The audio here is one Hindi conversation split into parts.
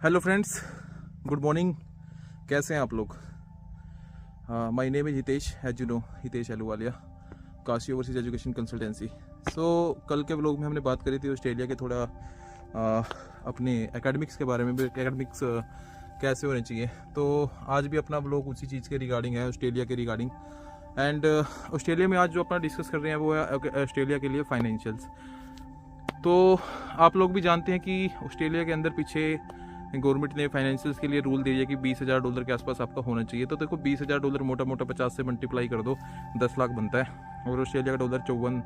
Hello friends, good morning. कैसे हैं आप लोग? My name is Hitesh, as you know, Hitesh Ahluwalia, Kashi overseas education consultancy. कल के व्लॉग में हमने बात करी थी ऑस्ट्रेलिया के थोड़ा अपने एकेडमिक्स के बारे में, एकेडमिक्स कैसे होने चाहिए। तो आज भी अपना व्लॉग उसी चीज़ के रिगार्डिंग है, ऑस्ट्रेलिया के रिगार्डिंग। एंड ऑस्ट्रेलिया में आज जो अपना डिस्कस कर रहे हैं वो है ऑस्ट्रेलिया के लिए फाइनेंशियल्स। तो आप लोग भी जानते हैं कि ऑस्ट्रेलिया के अंदर पीछे गवर्नमेंट ने फाइनेंशियल्स के लिए रूल दिया है कि $20,000 के आसपास आपका होना चाहिए। तो देखो $20,000 मोटा मोटा 50 से मल्टीप्लाई कर दो, 10 लाख बनता है। और ऑस्ट्रेलिया का डॉलर 54,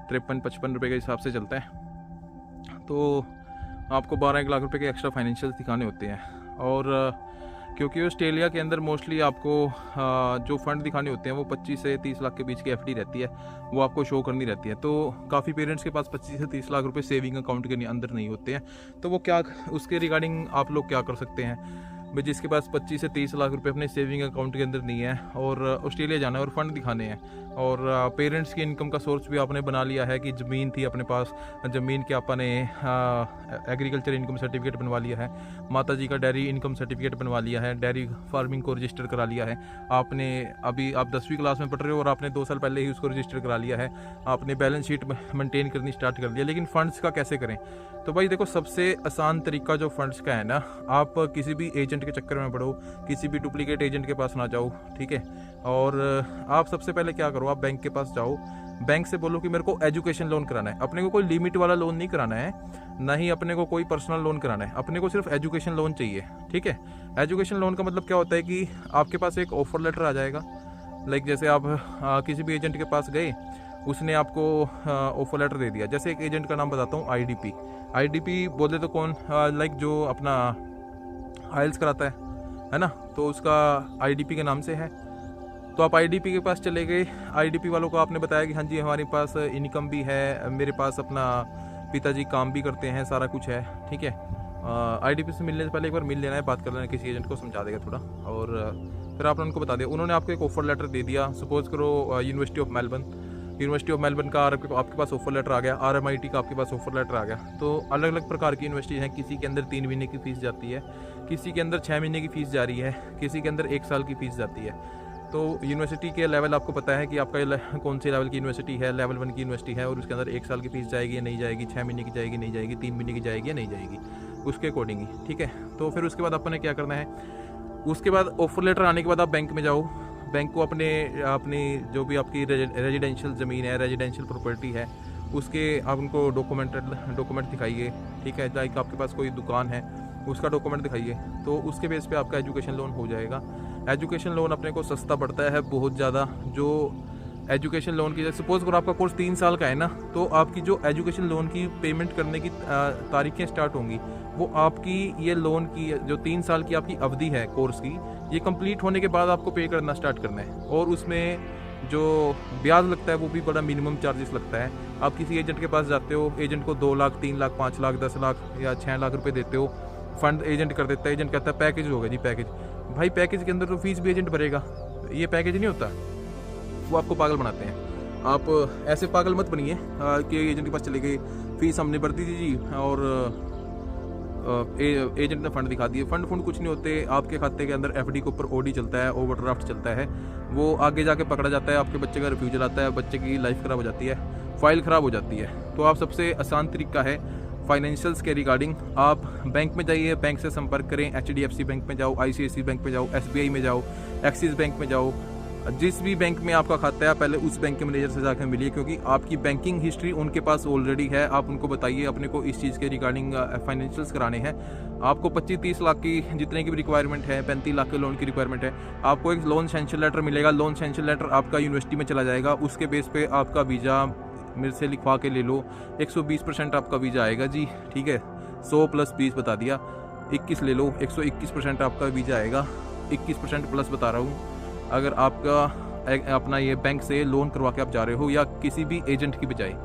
53, 55 रुपये के हिसाब से चलता है। तो आपको 12-1 लाख रुपए के एक्स्ट्रा फाइनेंशियल्स दिखाने होते हैं। और क्योंकि ऑस्ट्रेलिया के अंदर मोस्टली आपको जो फंड दिखाने होते हैं वो 25 से 30 लाख के बीच की एफडी रहती है, वो आपको शो करनी रहती है। तो काफ़ी पेरेंट्स के पास 25 से 30 लाख रुपए सेविंग अकाउंट के अंदर नहीं होते हैं। तो वो क्या, उसके रिगार्डिंग आप लोग क्या कर सकते हैं भाई, जिसके पास 25 से 30 लाख रुपए अपने सेविंग अकाउंट के अंदर नहीं है और ऑस्ट्रेलिया जाना है और फंड दिखाने हैं, और पेरेंट्स की इनकम का सोर्स भी आपने बना लिया है कि ज़मीन थी अपने पास, ज़मीन के आपने एग्रीकल्चर इनकम सर्टिफिकेट बनवा लिया है, माता जी का डेयरी इनकम सर्टिफिकेट बनवा लिया है, डेयरी फार्मिंग को रजिस्टर करा लिया है आपने। अभी आप 10वीं क्लास में पढ़ रहे हो और आपने 2 साल पहले ही उसको रजिस्टर करा लिया है, आपने बैलेंस शीट मेंटेन करनी स्टार्ट कर दिया। लेकिन फ़ंड्स का कैसे करें? तो भाई देखो, सबसे आसान तरीका जो फंड्स का है ना, आप किसी भी एजेंट के चक्कर में पड़ो, किसी भी डुप्लीकेट एजेंट के पास ना जाओ, ठीक है। और आप सबसे पहले क्या करो, आप बैंक के पास जाओ, बैंक से बोलो कि मेरे को एजुकेशन लोन कराना है। अपने को कोई लिमिट वाला लोन नहीं कराना है, ना ही अपने को कोई पर्सनल लोन कराना है, अपने को सिर्फ एजुकेशन लोन चाहिए, ठीक है। एजुकेशन लोन का मतलब क्या होता है कि आपके पास एक ऑफर लेटर आ जाएगा। लाइक जैसे आप किसी भी एजेंट के पास गए, उसने आपको ऑफर लेटर दे दिया। जैसे एक एजेंट का नाम बताता हूँ, आईडीपी बोले तो कौन, लाइक जो अपना आइल्स कराता है ना, तो उसका आईडीपी के नाम से है। तो आप आईडीपी के पास चले गए, आईडीपी वालों को आपने बताया कि हाँ जी हमारे पास इनकम भी है, मेरे पास अपना पिताजी काम भी करते हैं, सारा कुछ है, ठीक है। आईडीपी से मिलने से पहले एक बार मिल लेना है, बात कर लेना, किसी एजेंट को समझा देगा थोड़ा, और फिर आपने उनको बता दिया। उन्होंने आपको एक ऑफर लेटर दे दिया, सपोज करो यूनिवर्सिटी ऑफ मेलबर्न का आपके पास ऑफर लेटर आ गया, RMIT का आपके पास ऑफर लेटर आ गया। तो अलग अलग प्रकार की यूनिवर्सिटी हैं, किसी के अंदर 3 महीने की फ़ीस जाती है, किसी के अंदर 6 महीने की फ़ीस जा रही है, किसी के अंदर 1 साल की फ़ीस जाती है। तो यूनिवर्सिटी के लेवल आपको पता है कि आपका कौन से लेवल की यूनिवर्सिटी है, लेवल 1 की यूनिवर्सिटी है, और उसके अंदर 1 साल की फ़ीस जाएगी या नहीं जाएगी, 6 महीने की जाएगी नहीं जाएगी, 3 महीने की जाएगी या नहीं जाएगी, उसके अकॉर्डिंग ही, ठीक है। तो फिर उसके बाद आपने क्या करना है, उसके बाद ऑफर लेटर आने के बाद आप बैंक में जाओ, बैंक को अपनी जो भी आपकी रेजिडेंशियल ज़मीन है, रेजिडेंशियल प्रॉपर्टी है, उसके आप उनको डॉक्यूमेंट दिखाइए, ठीक है। लाइक आपके पास कोई दुकान है, उसका डॉक्यूमेंट दिखाइए, तो उसके बेस पे आपका एजुकेशन लोन हो जाएगा। एजुकेशन लोन अपने को सस्ता पड़ता है बहुत ज़्यादा। जो एजुकेशन लोन की, सपोज करो आपका कोर्स 3 साल का है ना, तो आपकी जो एजुकेशन लोन की पेमेंट करने की तारीखें स्टार्ट होंगी, वो आपकी ये लोन की जो 3 साल की आपकी अवधि है कोर्स की, ये कंप्लीट होने के बाद आपको पे करना स्टार्ट करना है। और उसमें जो ब्याज लगता है वो भी बड़ा मिनिमम चार्जेस लगता है। आप किसी एजेंट के पास जाते हो, एजेंट को 2 लाख, 3 लाख, 5 लाख, 10 लाख या 6 लाख रुपए देते हो, फंड एजेंट कर देता है, एजेंट कहता है पैकेज होगा जी पैकेज। भाई पैकेज के अंदर तो फीस भी एजेंट भरेगा, ये पैकेज नहीं होता, वो आपको पागल बनाते हैं। आप ऐसे पागल मत बनिए कि एजेंट के पास चले गए, फीस हमने भर दी थी जी, और एजेंट ने फंड दिखा दिए। फंड कुछ नहीं होते, आपके खाते के अंदर एफडी के ऊपर ओडी चलता है, ओवरड्राफ्ट चलता है, वो आगे जाके पकड़ा जाता है, आपके बच्चे का रिफ्यूजल आता है, बच्चे की लाइफ ख़राब हो जाती है, फाइल ख़राब हो जाती है। तो आप सबसे आसान तरीका है फाइनेंशियल्स के रिगार्डिंग, आप बैंक में जाइए, बैंक से संपर्क करें, HDFC बैंक में जाओ, ICICI बैंक में जाओ, SBI में जाओ, एक्सिस बैंक में जाओ, जिस भी बैंक में आपका खाता है पहले उस बैंक के मैनेजर से जाकर मिलिए, क्योंकि आपकी बैंकिंग हिस्ट्री उनके पास ऑलरेडी है। आप उनको बताइए अपने को इस चीज़ के रिगार्डिंग फाइनेंशियल्स कराने हैं। आपको 25-30 लाख की जितने की भी रिक्वायरमेंट है, 35 लाख के लोन की रिक्वायरमेंट है, आपको एक लोन सैंक्शन लेटर मिलेगा। लोन सैंक्शन लेटर आपका यूनिवर्सिटी में चला जाएगा, उसके बेस पे आपका वीज़ा मेरे से लिखवा के ले लो, 120% आपका वीज़ा आएगा जी, ठीक है। 100 + 20 बता दिया, 21 ले लो, 121% आपका वीज़ा आएगा, 21% प्लस बता रहा हूँ। अगर आपका अपना ये बैंक से लोन करवा के आप जा रहे हो, या किसी भी एजेंट की बजाय,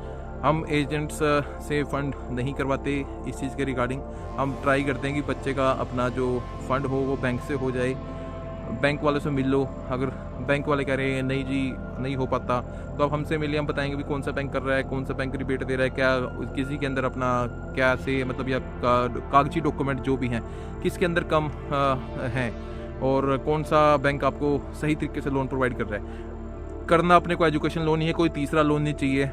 हम एजेंट्स से फ़ंड नहीं करवाते इस चीज़ के रिगार्डिंग। हम ट्राई करते हैं कि बच्चे का अपना जो फ़ंड हो वो बैंक से हो जाए, बैंक वालों से मिल लो। अगर बैंक वाले कह रहे हैं नहीं जी नहीं हो पाता, तो आप हमसे मिलिए, हम बताएंगे भी कौन सा बैंक कर रहा है, कौन सा बैंक रिबेट दे रहा है, क्या किसी के अंदर अपना क्या से मतलब या कागजी डॉक्यूमेंट जो भी हैं किसके अंदर कम हैं, और कौन सा बैंक आपको सही तरीके से लोन प्रोवाइड कर रहा है। करना अपने को एजुकेशन लोन ही है, कोई तीसरा लोन नहीं चाहिए।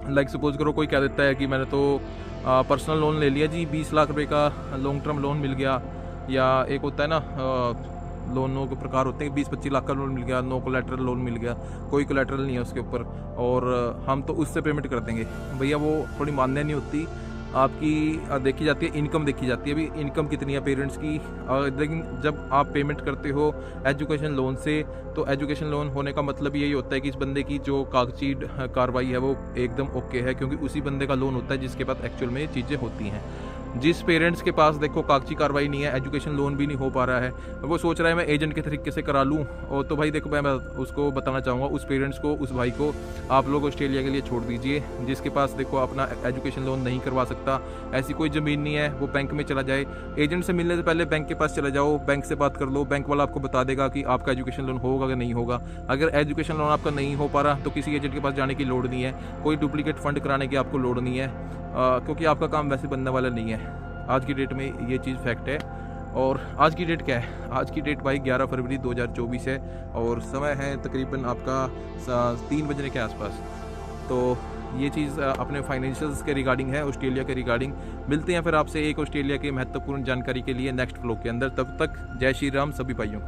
लाइक सपोज करो कोई कह देता है कि मैंने तो पर्सनल लोन ले लिया जी, 20 लाख रुपए का लॉन्ग टर्म लोन मिल गया, या एक होता है ना लोनों के प्रकार होते हैं, 20-25 लाख का लोन मिल गया, नो कोलेटरल लोन मिल गया, कोई कोलेटरल नहीं है उसके ऊपर, और हम तो उससे पेमेंट कर देंगे। भैया वो थोड़ी मान्य नहीं होती, आपकी देखी जाती है इनकम, देखी जाती है अभी इनकम कितनी है पेरेंट्स की। लेकिन जब आप पेमेंट करते हो एजुकेशन लोन से, तो एजुकेशन लोन होने का मतलब यही होता है कि इस बंदे की जो कागजी कार्रवाई है वो एकदम ओके है, क्योंकि उसी बंदे का लोन होता है जिसके पास एक्चुअल में ये चीज़ें होती हैं। जिस पेरेंट्स के पास देखो कागजी कार्रवाई नहीं है, एजुकेशन लोन भी नहीं हो पा रहा है, वो सोच रहा है मैं एजेंट के तरीके से करा लूँ, और तो भाई देखो मैं उसको बताना चाहूँगा, उस पेरेंट्स को, उस भाई को आप लोग ऑस्ट्रेलिया के लिए छोड़ दीजिए। जिसके पास देखो अपना एजुकेशन लोन नहीं करवा सकता, ऐसी कोई ज़मीन नहीं है, वो बैंक में चला जाए, एजेंट से मिलने से पहले बैंक के पास चले जाओ, बैंक से बात कर लो, बैंक वाला आपको बता देगा कि आपका एजुकेशन लोन होगा कि नहीं होगा। अगर एजुकेशन लोन आपका नहीं हो पा रहा तो किसी एजेंट के पास जाने की लोड़ नहीं है, कोई डुप्लीकेट फंड कराने की आपको लोड़ नहीं है, क्योंकि आपका काम वैसे बनने वाला नहीं है। आज की डेट में ये चीज़ फैक्ट है। और आज की डेट क्या है? आज की डेट भाई 11 फरवरी 2024 है, और समय है तकरीबन आपका 3 बजने के आसपास। तो ये चीज़ अपने फाइनेंशियल्स के रिगार्डिंग है, ऑस्ट्रेलिया के रिगार्डिंग। मिलते हैं फिर आपसे एक ऑस्ट्रेलिया की महत्वपूर्ण जानकारी के लिए नेक्स्ट व्लॉग के अंदर। तब तक जय श्री राम सभी भाइयों को।